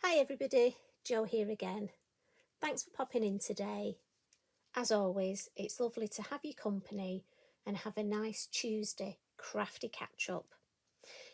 Hi everybody, Jo here again. Thanks for popping in today. As always, it's lovely to have your company and have a nice Tuesday crafty catch up.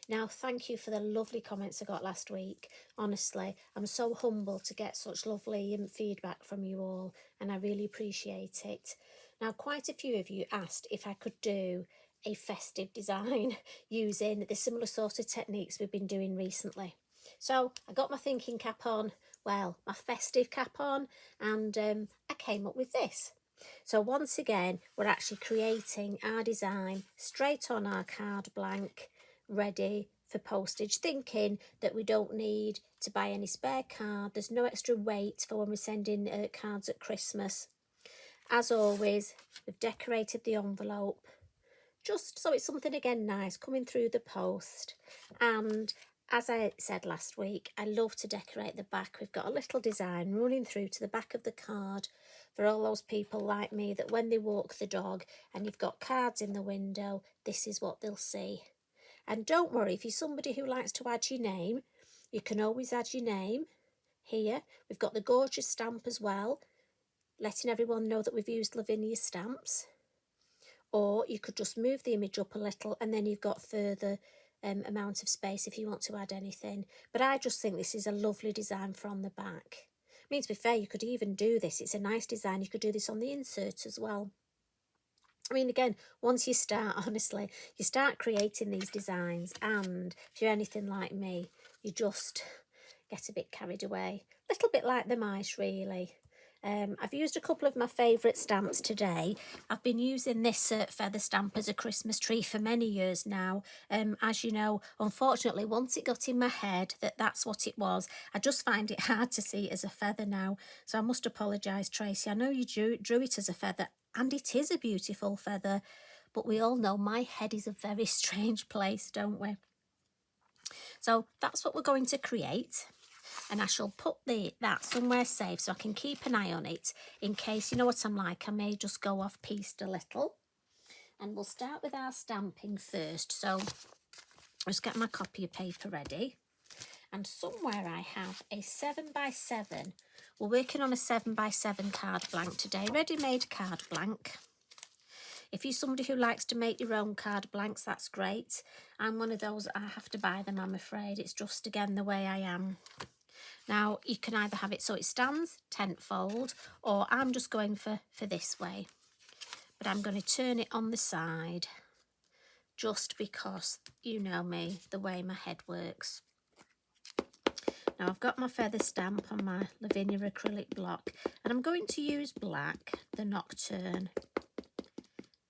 Now, thank you for the lovely comments I got last week. Honestly, I'm so humbled to get such lovely feedback from you all, and I really appreciate it. Now, quite a few of you asked if I could do a festive design using the similar sort of techniques we've been doing recently. So I got my thinking cap on, well, my festive cap on, and I came up with this. So once again, we're actually creating our design straight on our card blank, ready for postage, thinking that we don't need to buy any spare card. There's no extra weight for when we're sending cards at Christmas. As always, we've decorated the envelope just so it's something again nice coming through the post. And as I said last week, I love to decorate the back. We've got a little design running through to the back of the card for all those people like me that when they walk the dog and you've got cards in the window, this is what they'll see. And don't worry, if you're somebody who likes to add your name, you can always add your name here. We've got the gorgeous stamp as well, letting everyone know that we've used Lavinia stamps. Or you could just move the image up a little and then you've got further amount of space if you want to add anything. But I just think this is a lovely design from the back. I mean, to be fair, you could even do this. It's a nice design. You could do this on the insert as well. I mean, again, once you start, honestly, you start creating these designs, and if you're anything like me, you just get a bit carried away. A little bit like the mice, really. I've used a couple of my favourite stamps today. I've been using this feather stamp as a Christmas tree for many years now. As you know, unfortunately, once it got in my head that that's what it was, I just find it hard to see it as a feather now. So I must apologise, Tracy. I know you drew it as a feather, and it is a beautiful feather, but we all know my head is a very strange place, don't we? So that's what we're going to create. And I shall put that somewhere safe so I can keep an eye on it in case, you know what I'm like, I may just go off piste a little. And we'll start with our stamping first. So I'll just get my copy of paper ready. And somewhere I have a 7x7. We're working on a 7x7 card blank today, ready-made card blank. If you're somebody who likes to make your own card blanks, that's great. I'm one of those, I have to buy them, I'm afraid. It's just, again, the way I am. Now, you can either have it so it stands tenfold, or I'm just going for this way. But I'm going to turn it on the side, just because, you know me, the way my head works. Now, I've got my feather stamp on my Lavinia acrylic block, and I'm going to use black, the Nocturne.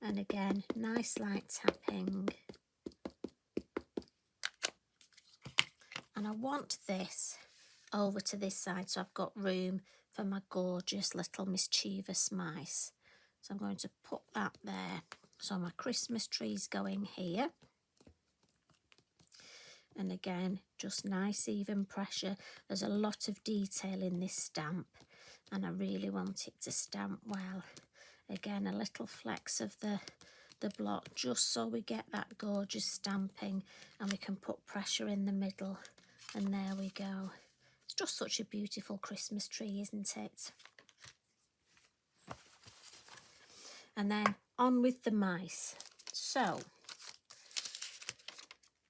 And again, nice light tapping. And I want this over to this side so I've got room for my gorgeous little mischievous mice. So I'm going to put that there. So my Christmas tree's going here. And again, just nice even pressure. There's a lot of detail in this stamp and I really want it to stamp well. Again, a little flex of the block just so we get that gorgeous stamping and we can put pressure in the middle. And there we go. It's just such a beautiful Christmas tree, isn't it? And then on with the mice. So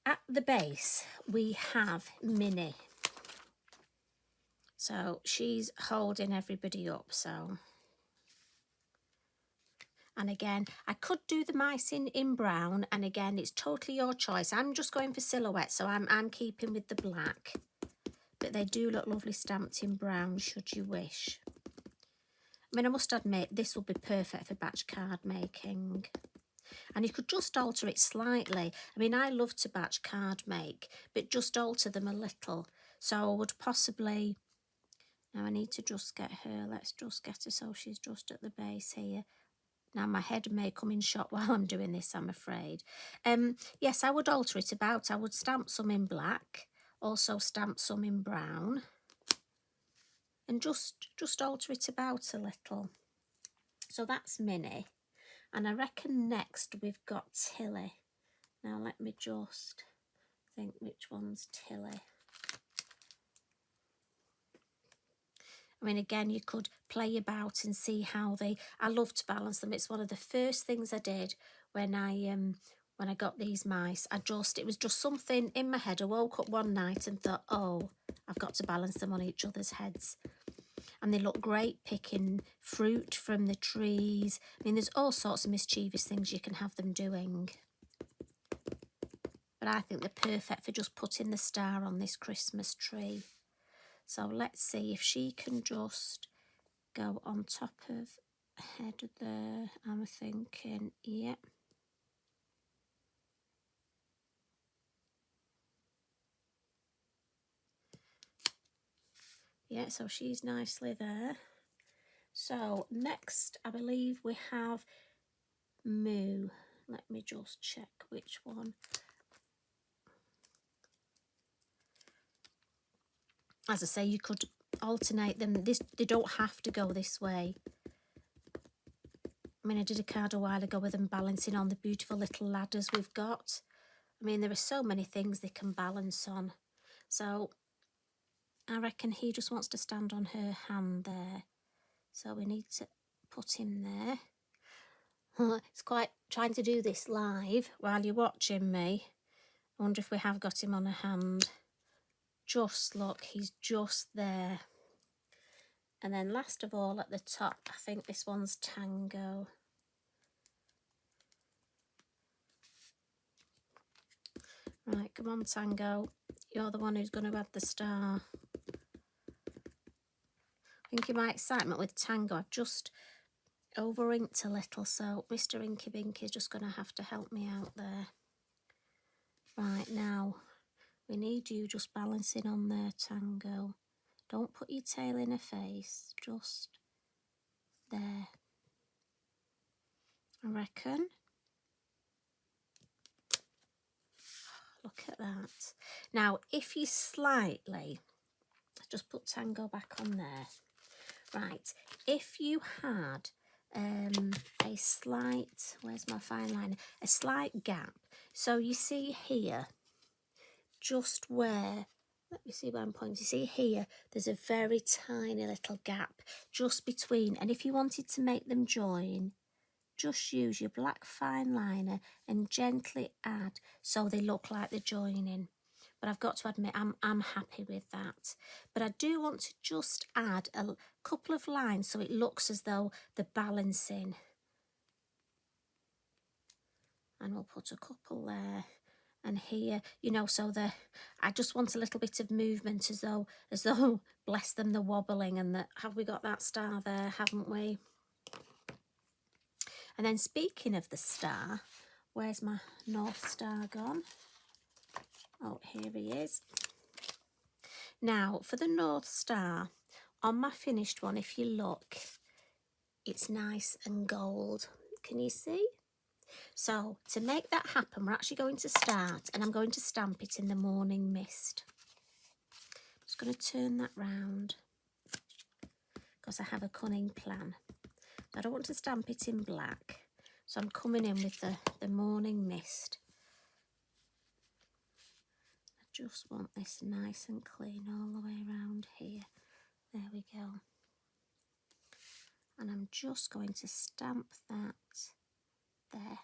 at the base we have Minnie. So she's holding everybody up. So, and again, I could do the mice in brown, and again, it's totally your choice. I'm just going for silhouette, so I'm keeping with the black. But they do look lovely stamped in brown, should you wish. I mean, I must admit, this will be perfect for batch card making. And you could just alter it slightly. I mean, I love to batch card make, but just alter them a little. So I would possibly... Now I need to just get her. Let's just get her so she's just at the base here. Now my head may come in shot while I'm doing this, I'm afraid. Yes, I would alter it about. I would stamp some in black, also stamp some in brown. And just alter it about a little. So that's Minnie. And I reckon next we've got Tilly. Now let me just think which one's Tilly. I mean, again, you could play about and see how I love to balance them. It's one of the first things I did when I got these mice. It was just something in my head. I woke up one night and thought, oh, I've got to balance them on each other's heads. And they look great picking fruit from the trees. I mean, there's all sorts of mischievous things you can have them doing. But I think they're perfect for just putting the star on this Christmas tree. So let's see if she can just go on top of head there. I'm thinking, yeah. Yeah, so she's nicely there. So next, I believe we have Moo. Let me just check which one. As I say, you could alternate them. They don't have to go this way. I mean, I did a card a while ago with them balancing on the beautiful little ladders we've got. I mean, there are so many things they can balance on. So I reckon he just wants to stand on her hand there. So we need to put him there. It's quite trying to do this live while you're watching me. I wonder if we have got him on a hand. Just look, he's just there. And then last of all at the top, I think this one's Tango. Right, come on Tango. You're the one who's going to add the star. I think in my excitement with Tango, I've just over-inked a little, so Mr. Inky Binky is just going to have to help me out there. Right, now, we need you just balancing on there, Tango. Don't put your tail in her face, just there. I reckon. Look at that. Now, if you slightly, just put Tango back on there. Right, if you had a slight, where's my fine line? A slight gap. So you see here, just where, let me see where I'm pointing. See here, there's a very tiny little gap just between. And if you wanted to make them join, just use your black fine liner and gently add so they look like they're joining. But I've got to admit, I'm happy with that. But I do want to just add a couple of lines so it looks as though they're balancing. And we'll put a couple there and here, you know, so I just want a little bit of movement as though, bless them, they're wobbling. And have we got that star there, haven't we? And then speaking of the star, where's my North Star gone? Oh, here he is. Now, for the North Star, on my finished one, if you look, it's nice and gold. Can you see? So, to make that happen, we're actually going to start, and I'm going to stamp it in the Morning Mist. I'm just going to turn that round, because I have a cunning plan. I don't want to stamp it in black, so I'm coming in with the Morning Mist. Just want this nice and clean all the way around here. There we go. And I'm just going to stamp that there.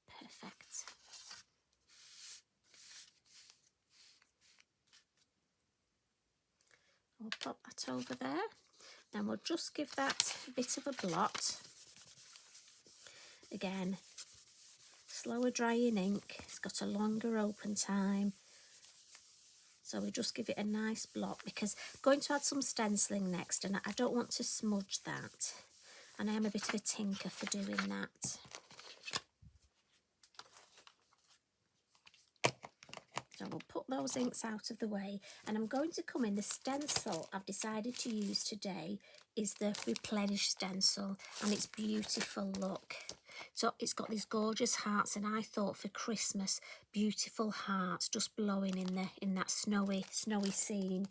Perfect. I'll pop that over there. Then we'll just give that a bit of a blot. Again, slower drying ink. It's got a longer open time. So we just give it a nice blot because I'm going to add some stenciling next and I don't want to smudge that. And I am a bit of a tinker for doing that. So we'll put those inks out of the way and I'm going to come in. The stencil I've decided to use today is the Replenish stencil and it's beautiful, look. So it's got these gorgeous hearts and I thought for Christmas, beautiful hearts just blowing in that snowy scene.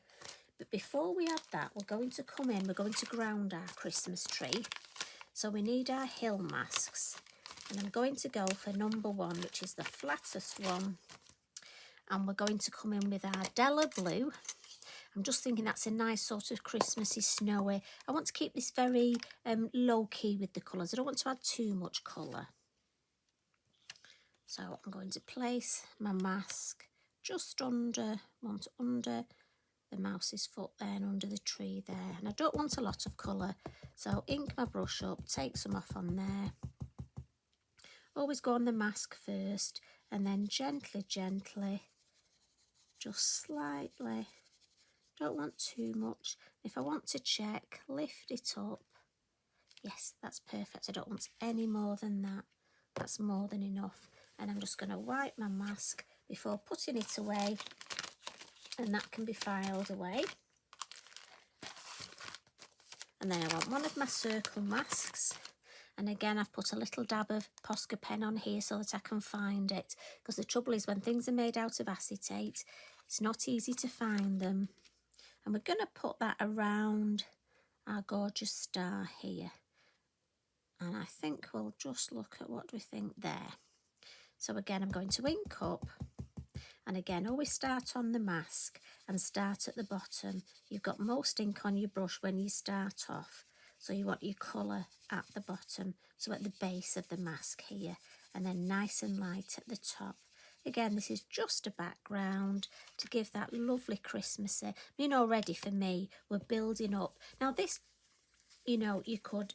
But before we add that, we're going to come in, we're going to ground our Christmas tree. So we need our hill masks and I'm going to go for number 1, which is the flattest one. And we're going to come in with our Della Blue. I'm just thinking that's a nice sort of Christmassy, snowy. I want to keep this very low-key with the colours. I don't want to add too much colour. So I'm going to place my mask just under the mouse's foot there and under the tree there. And I don't want a lot of colour, so ink my brush up, take some off on there. Always go on the mask first and then gently, just slightly. Don't want too much. If I want to check, lift it up. Yes, that's perfect. I don't want any more than that. That's more than enough. And I'm just going to wipe my mask before putting it away, and that can be filed away. And then I want one of my circle masks, and again I've put a little dab of Posca pen on here so that I can find it, because the trouble is when things are made out of acetate, it's not easy to find them. And we're going to put that around our gorgeous star here, and I think we'll just look at what we think there. So again, I'm going to ink up, and again always start on the mask and start at the bottom. You've got most ink on your brush when you start off, so you want your colour at the bottom, so at the base of the mask here, and then nice and light at the top. Again, this is just a background to give that lovely Christmassy. I mean, already for me, we're building up. Now this, you know, you could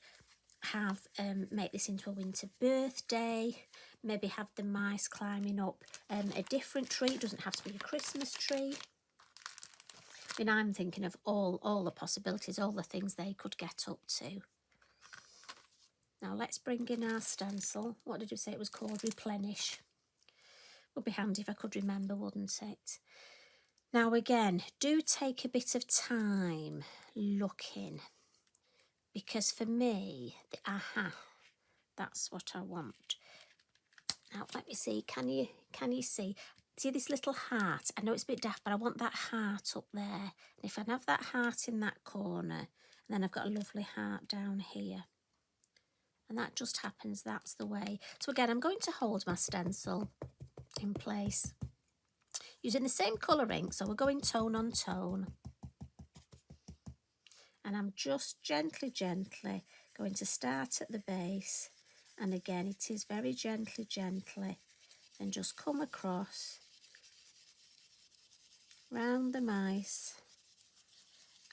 have make this into a winter birthday, maybe have the mice climbing up a different tree. It doesn't have to be a Christmas tree. I mean, I'm thinking of all the possibilities, all the things they could get up to. Now let's bring in our stencil. What did you say it was called? Replenish. Would be handy if I could remember, wouldn't it? Now again, do take a bit of time looking, because for me, the aha, that's what I want. Now let me see, can you see this little heart? I know it's a bit daft, but I want that heart up there. And if I have that heart in that corner, and then I've got a lovely heart down here. And that just happens, that's the way. So again, I'm going to hold my stencil in place using the same colour ink, so we're going tone on tone. And I'm just gently going to start at the base, and again it is very gently, and just come across round the mice.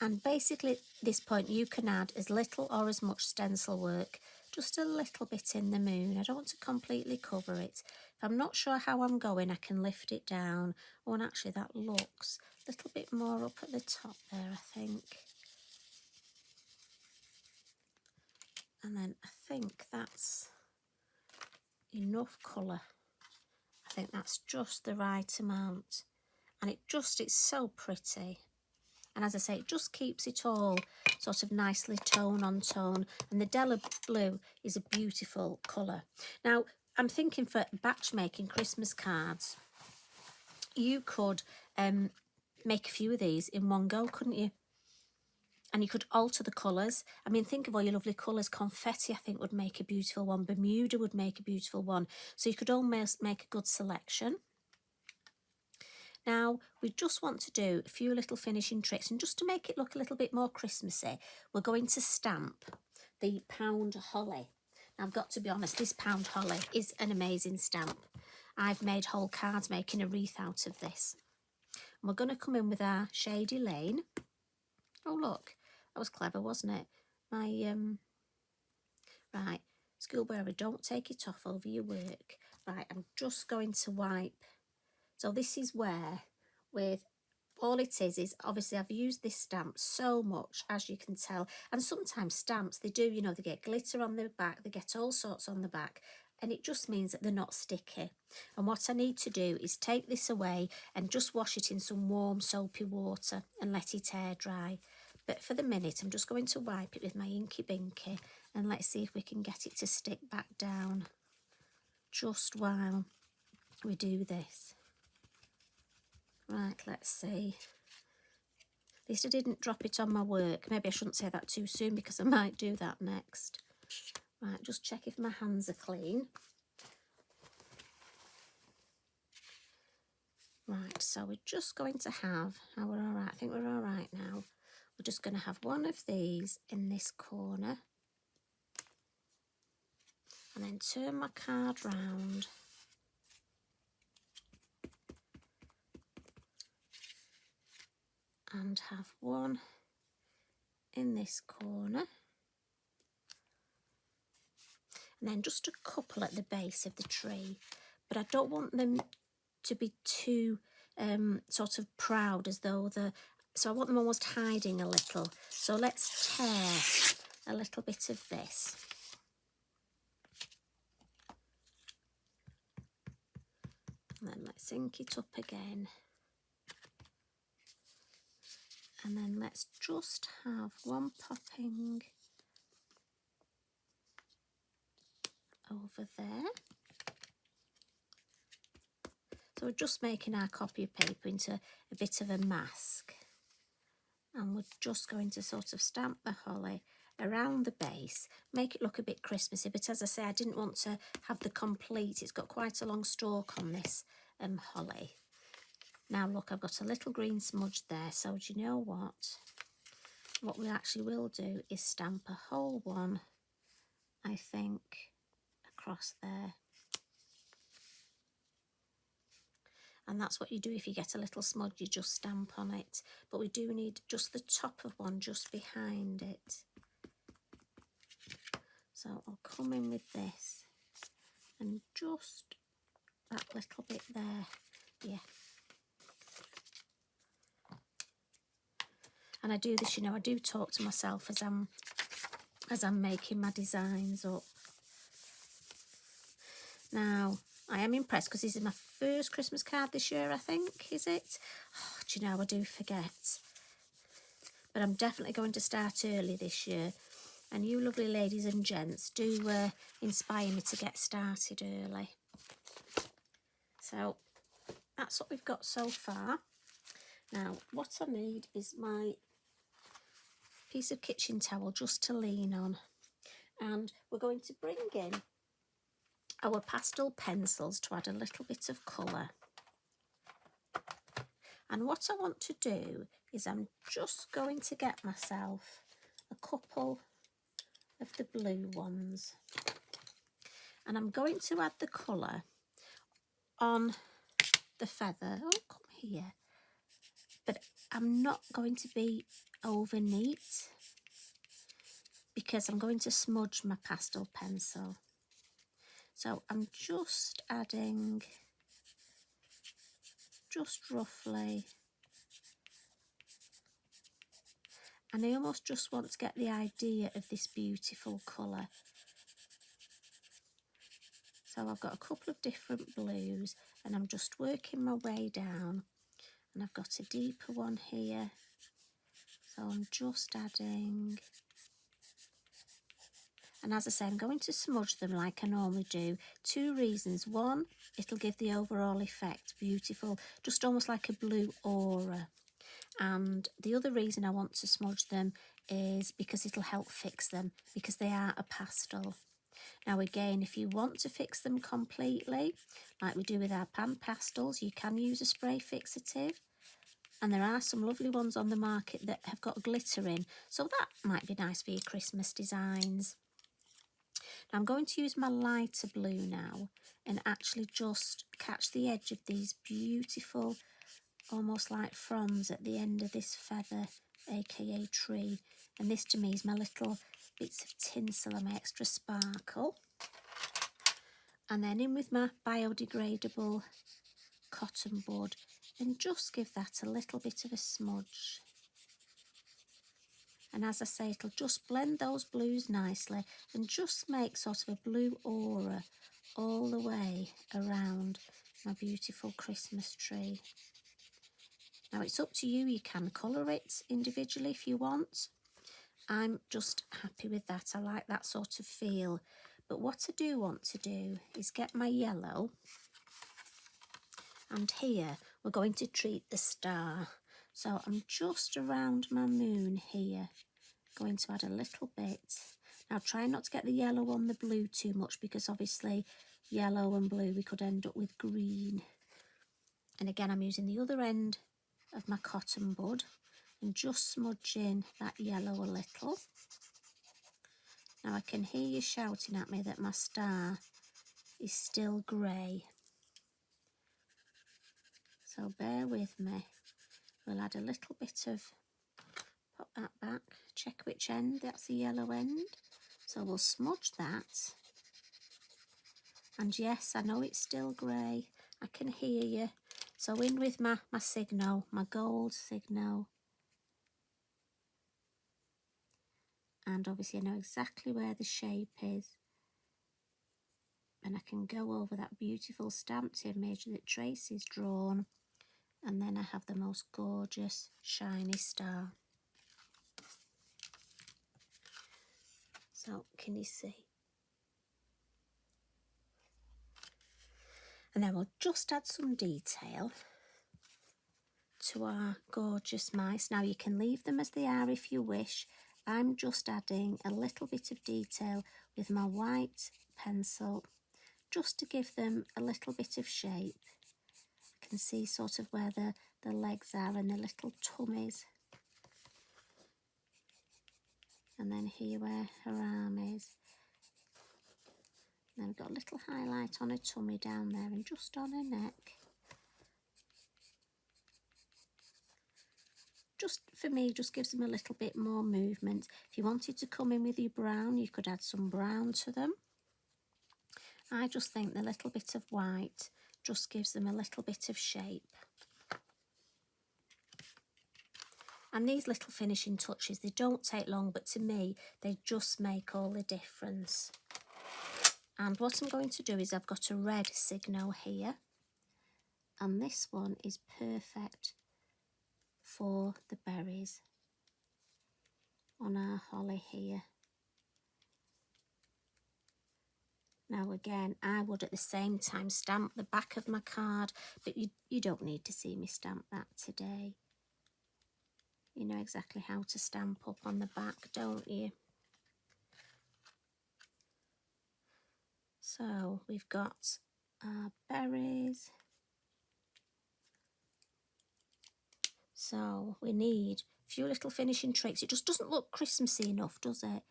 And basically at this point you can add as little or as much stencil work, just a little bit in the moon. I don't want to completely cover it. If I'm not sure how I'm going, I can lift it down. Oh, and actually that looks a little bit more up at the top there, I think. And then I think that's enough colour. I think that's just the right amount. And it's so pretty. And as I say, it just keeps it all sort of nicely tone on tone. And the Della Blue is a beautiful colour. Now, I'm thinking for batch making Christmas cards, you could make a few of these in one go, couldn't you? And you could alter the colours. I mean, think of all your lovely colours. Confetti, I think, would make a beautiful one. Bermuda would make a beautiful one. So you could almost make a good selection. Now, we just want to do a few little finishing tricks. And just to make it look a little bit more Christmassy, we're going to stamp the pound holly. Now, I've got to be honest, this pound holly is an amazing stamp. I've made whole cards making a wreath out of this. And we're going to come in with our Shady Lane. Oh, look. That was clever, wasn't it? Right, schoolbearer, don't take it off over your work. Right, I'm just going to wipe. So this is where, with all it is obviously I've used this stamp so much, as you can tell. And sometimes stamps, they do, you know, they get glitter on the back, they get all sorts on the back. And it just means that they're not sticky. And what I need to do is take this away and just wash it in some warm soapy water and let it air dry. But for the minute, I'm just going to wipe it with my Inky Binky, and let's see if we can get it to stick back down just while we do this. Right, let's see. At least I didn't drop it on my work. Maybe I shouldn't say that too soon, because I might do that next. Right, just check if my hands are clean. Right, so we're just going to have, now we're all right, I think we're all right now. We're just going to have one of these in this corner and then turn my card round and have one in this corner and then just a couple at the base of the tree, but I don't want them to be too sort of proud, as though so I want them almost hiding a little. So let's tear a little bit of this. And then let's ink it up again. And then let's just have one popping over there. So we're just making our copy of paper into a bit of a mask. And we're just going to sort of stamp the holly around the base, make it look a bit Christmassy. But as I say, I didn't want to have the complete, it's got quite a long stalk on this holly. Now look, I've got a little green smudge there. So do you know what? What we actually will do is stamp a whole one, I think, across there. And that's what you do if you get a little smudge, you just stamp on it. But we do need just the top of one just behind it. So I'll come in with this and just that little bit there, yeah. And I do this, you know, I do talk to myself as I'm making my designs up. Now, I am impressed because this is my first Christmas card this year, I think, is it? Oh, do you know, I do forget. But I'm definitely going to start early this year. And you lovely ladies and gents do inspire me to get started early. So that's what we've got so far. Now, what I need is my piece of kitchen towel just to lean on. And we're going to bring in our pastel pencils to add a little bit of colour. And what I want to do is I'm just going to get myself a couple of the blue ones. And I'm going to add the colour on the feather. Oh, come here. But I'm not going to be over neat because I'm going to smudge my pastel pencil. So I'm just adding, just roughly, and I almost just want to get the idea of this beautiful colour. So I've got a couple of different blues and I'm just working my way down, and I've got a deeper one here. So I'm just adding, and as I say, I'm going to smudge them like I normally do. Two reasons. One, it'll give the overall effect beautiful, just almost like a blue aura. And the other reason I want to smudge them is because it'll help fix them, because they are a pastel. Now again, if you want to fix them completely, like we do with our pan pastels, you can use a spray fixative. And there are some lovely ones on the market that have got glitter in, so that might be nice for your Christmas designs. Now I'm going to use my lighter blue now and actually just catch the edge of these beautiful, almost like fronds at the end of this feather, aka tree. And this to me is my little bits of tinsel and my extra sparkle. And then in with my biodegradable cotton bud and just give that a little bit of a smudge. And as I say, it'll just blend those blues nicely and just make sort of a blue aura all the way around my beautiful Christmas tree. Now it's up to you, you can colour it individually if you want. I'm just happy with that, I like that sort of feel. But what I do want to do is get my yellow, and here we're going to treat the star. So I'm just around my moon here, going to add a little bit. Now try not to get the yellow on the blue too much, because obviously yellow and blue we could end up with green. And again, I'm using the other end of my cotton bud and just smudging that yellow a little. Now I can hear you shouting at me that my star is still grey. So bear with me. We'll add a little bit of, pop that back, check which end, that's the yellow end. So we'll smudge that. And yes, I know it's still grey. I can hear you. So in with my signal, my gold signal. And obviously I know exactly where the shape is. And I can go over that beautiful stamped image that Tracy's drawn. And then I have the most gorgeous shiny star. So can you see? And then we'll just add some detail to our gorgeous mice. Now you can leave them as they are if you wish. I'm just adding a little bit of detail with my white pencil just to give them a little bit of shape. You can see sort of where the legs are and the little tummies. And then here where her arm is. And then we've got a little highlight on her tummy down there and just on her neck. Just for me, just gives them a little bit more movement. If you wanted to come in with your brown, you could add some brown to them. I just think the little bit of white just gives them a little bit of shape. And these little finishing touches, they don't take long, but to me, they just make all the difference. And what I'm going to do is I've got a red signal here. And this one is perfect for the berries on our holly here. Now again, I would at the same time stamp the back of my card, but you don't need to see me stamp that today. You know exactly how to stamp up on the back, don't you? So we've got our berries. So we need a few little finishing tricks. It just doesn't look Christmassy enough, does it?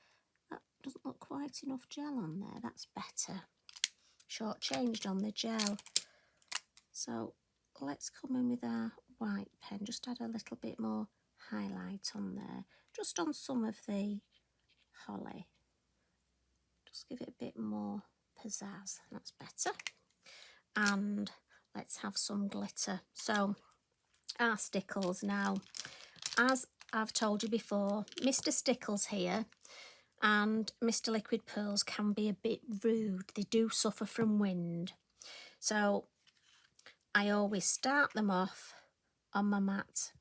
That doesn't look quite enough gel on there. That's better. Shortchanged on the gel. So let's come in with our white pen. Just add a little bit more highlight on there. Just on some of the holly. Just give it a bit more pizzazz. That's better. And let's have some glitter. So our stickles now. As I've told you before, Mr. Stickles here and Mr. Liquid Pearls can be a bit rude. They do suffer from wind. So I always start them off on my mat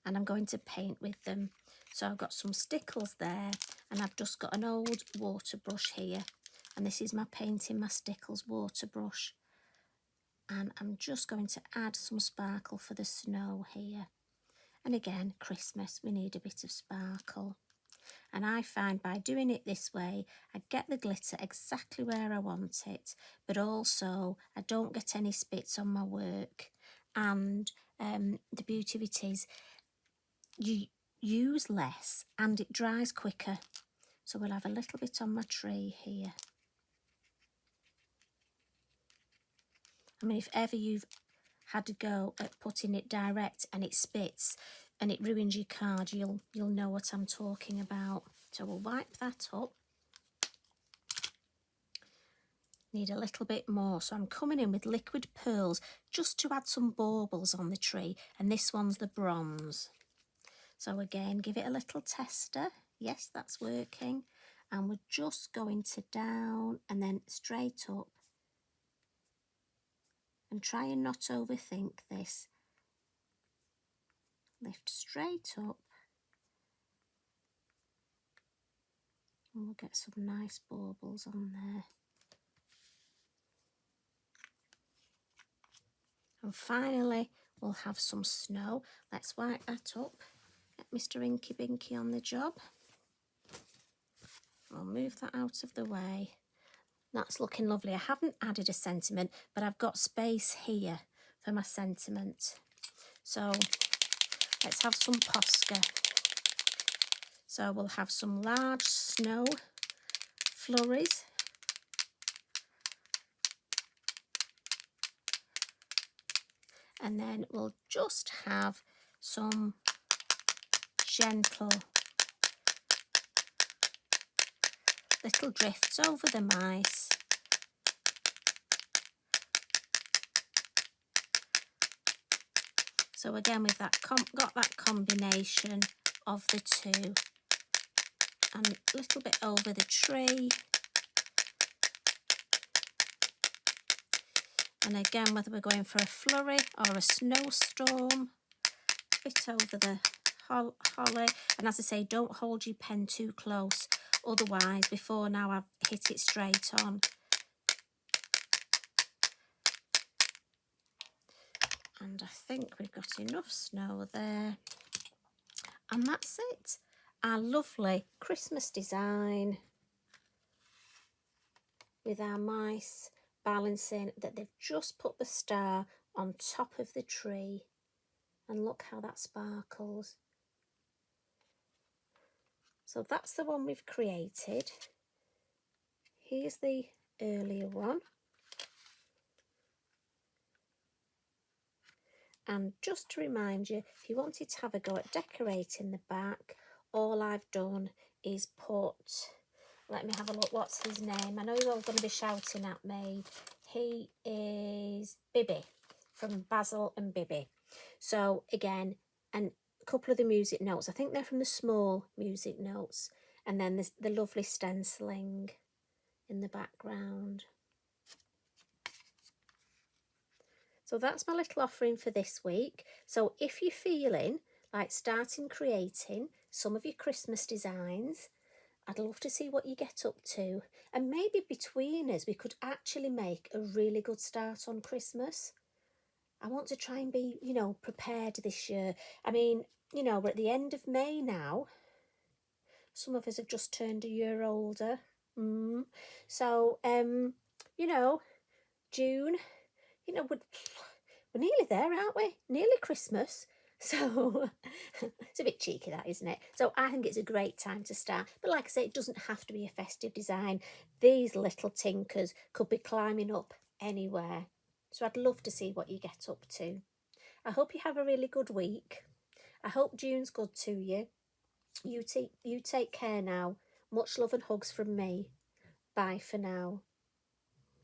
and I'm going to paint with them. So I've got some stickles there and I've just got an old water brush here. And this is my Painting My Stickles water brush. And I'm just going to add some sparkle for the snow here. And again, Christmas, we need a bit of sparkle. And I find by doing it this way, I get the glitter exactly where I want it, but also I don't get any spits on my work. And the beauty of it is you use less and it dries quicker. So we'll have a little bit on my tree here. I mean, if ever you've had to go at putting it direct and it spits and it ruins your card, you'll know what I'm talking about. So we'll wipe that up. Need a little bit more, so I'm coming in with Liquid Pearls just to add some baubles on the tree, and this one's the bronze. So again, give it a little tester. Yes, that's working. And we're just going to down and then straight up. And try and not overthink this. Lift straight up. And we'll get some nice baubles on there. And finally, we'll have some snow. Let's wipe that up. Get Mr. Inky Binky on the job. I'll move that out of the way. That's looking lovely. I haven't added a sentiment, but I've got space here for my sentiment. So let's have some Posca. So we'll have some large snow flurries. And then we'll just have some gentle little drifts over the mice. So again, we've got that combination of the two, and a little bit over the tree. And again, whether we're going for a flurry or a snowstorm, a bit over the holly. And as I say, don't hold your pen too close, otherwise before now I've hit it straight on. And I think we've got enough snow there. And that's it. Our lovely Christmas design with our mice balancing that they've just put the star on top of the tree. And look how that sparkles. So that's the one we've created. Here's the earlier one. And just to remind you, if you wanted to have a go at decorating the back, all I've done is put, let me have a look, what's his name? I know you're all going to be shouting at me. He is Bibby, from Basil and Bibby. So again, and a couple of the music notes, I think they're from the small music notes. And then there's the lovely stenciling in the background. So that's my little offering for this week. So if you're feeling like starting creating some of your Christmas designs, I'd love to see what you get up to. And maybe between us, we could actually make a really good start on Christmas. I want to try and be, you know, prepared this year. I mean, you know, we're at the end of May now. Some of us have just turned a year older. So, you know, June, you know, we're nearly there, aren't we? Nearly Christmas. So it's a bit cheeky, that, isn't it? So I think it's a great time to start. But like I say, it doesn't have to be a festive design. These little tinkers could be climbing up anywhere. So I'd love to see what you get up to. I hope you have a really good week. I hope June's good to you. You take care now. Much love and hugs from me. Bye for now.